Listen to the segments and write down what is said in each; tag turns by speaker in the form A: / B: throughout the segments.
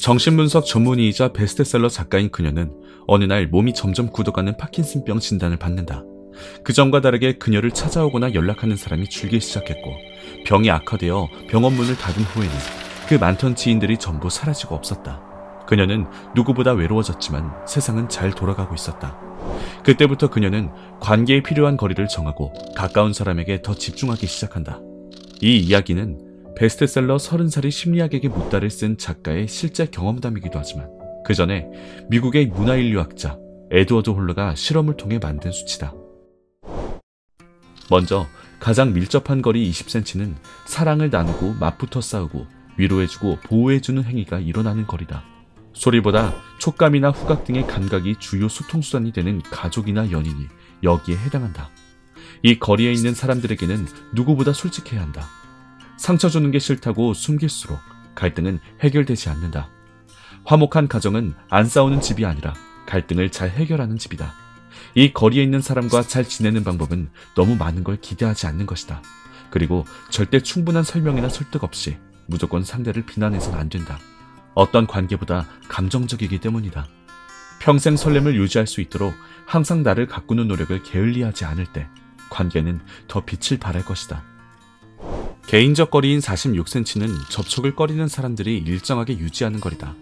A: 정신분석 전문의이자 베스트셀러 작가인 그녀는 어느 날 몸이 점점 굳어가는 파킨슨병 진단을 받는다. 그전과 다르게 그녀를 찾아오거나 연락하는 사람이 줄기 시작했고, 병이 악화되어 병원 문을 닫은 후에는 그 많던 지인들이 전부 사라지고 없었다. 그녀는 누구보다 외로워졌지만 세상은 잘 돌아가고 있었다. 그때부터 그녀는 관계에 필요한 거리를 정하고 가까운 사람에게 더 집중하기 시작한다. 이 이야기는 베스트셀러 30살이 심리학에게 묻다를 쓴 작가의 실제 경험담이기도 하지만 그 전에 미국의 문화인류학자 에드워드 홀러가 실험을 통해 만든 수치다. 먼저 가장 밀접한 거리 20cm는 사랑을 나누고 맞붙어 싸우고 위로해주고 보호해주는 행위가 일어나는 거리다. 소리보다 촉감이나 후각 등의 감각이 주요 소통수단이 되는 가족이나 연인이 여기에 해당한다. 이 거리에 있는 사람들에게는 누구보다 솔직해야 한다. 상처 주는 게 싫다고 숨길수록 갈등은 해결되지 않는다. 화목한 가정은 안 싸우는 집이 아니라 갈등을 잘 해결하는 집이다. 이 거리에 있는 사람과 잘 지내는 방법은 너무 많은 걸 기대하지 않는 것이다. 그리고 절대 충분한 설명이나 설득 없이 무조건 상대를 비난해서는 안 된다. 어떤 관계보다 감정적이기 때문이다. 평생 설렘을 유지할 수 있도록 항상 나를 가꾸는 노력을 게을리하지 않을 때 관계는 더 빛을 발할 것이다. 개인적 거리인 46cm는 접촉을 꺼리는 사람들이 일정하게 유지하는 거리다.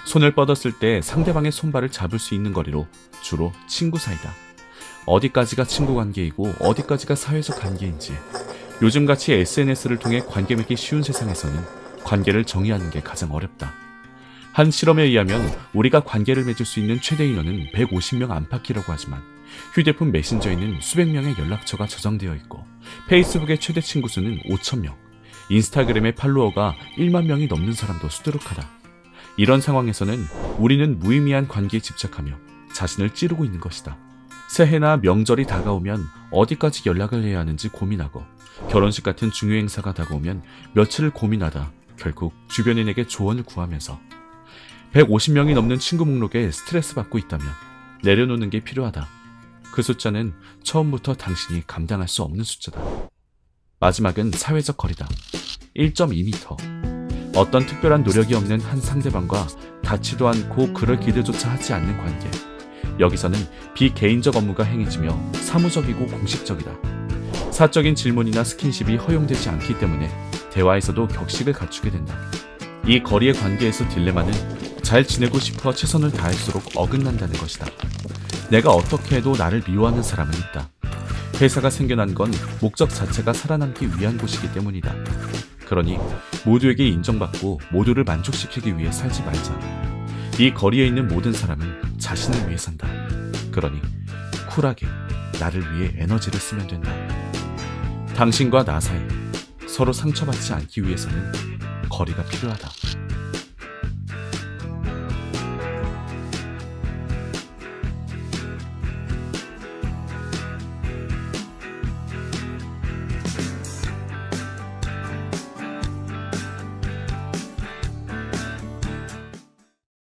A: 손을 뻗었을 때 상대방의 손발을 잡을 수 있는 거리로 주로 친구 사이다. 어디까지가 친구 관계이고 어디까지가 사회적 관계인지, 요즘같이 SNS를 통해 관계 맺기 쉬운 세상에서는 관계를 정의하는 게 가장 어렵다. 한 실험에 의하면 우리가 관계를 맺을 수 있는 최대 인원은 150명 안팎이라고 하지만 휴대폰 메신저에는 수백 명의 연락처가 저장되어 있고 페이스북의 최대 친구 수는 5,000명, 인스타그램의 팔로워가 1만 명이 넘는 사람도 수두룩하다. 이런 상황에서는 우리는 무의미한 관계에 집착하며 자신을 찌르고 있는 것이다. 새해나 명절이 다가오면 어디까지 연락을 해야 하는지 고민하고, 결혼식 같은 중요 행사가 다가오면 며칠을 고민하다 결국 주변인에게 조언을 구하면서 150명이 넘는 친구 목록에 스트레스 받고 있다면 내려놓는 게 필요하다. 그 숫자는 처음부터 당신이 감당할 수 없는 숫자다. 마지막은 사회적 거리다. 1.2m. 어떤 특별한 노력이 없는 한 상대방과 닿지도 않고 그럴 기대조차 하지 않는 관계. 여기서는 비개인적 업무가 행해지며 사무적이고 공식적이다. 사적인 질문이나 스킨십이 허용되지 않기 때문에 대화에서도 격식을 갖추게 된다. 이 거리의 관계에서 딜레마는 잘 지내고 싶어 최선을 다할수록 어긋난다는 것이다. 내가 어떻게 해도 나를 미워하는 사람은 있다. 회사가 생겨난 건 목적 자체가 살아남기 위한 곳이기 때문이다. 그러니 모두에게 인정받고 모두를 만족시키기 위해 살지 말자. 이 거리에 있는 모든 사람은 자신을 위해 산다. 그러니 쿨하게 나를 위해 에너지를 쓰면 된다. 당신과 나 사이 서로 상처받지 않기 위해서는 거리가 필요하다.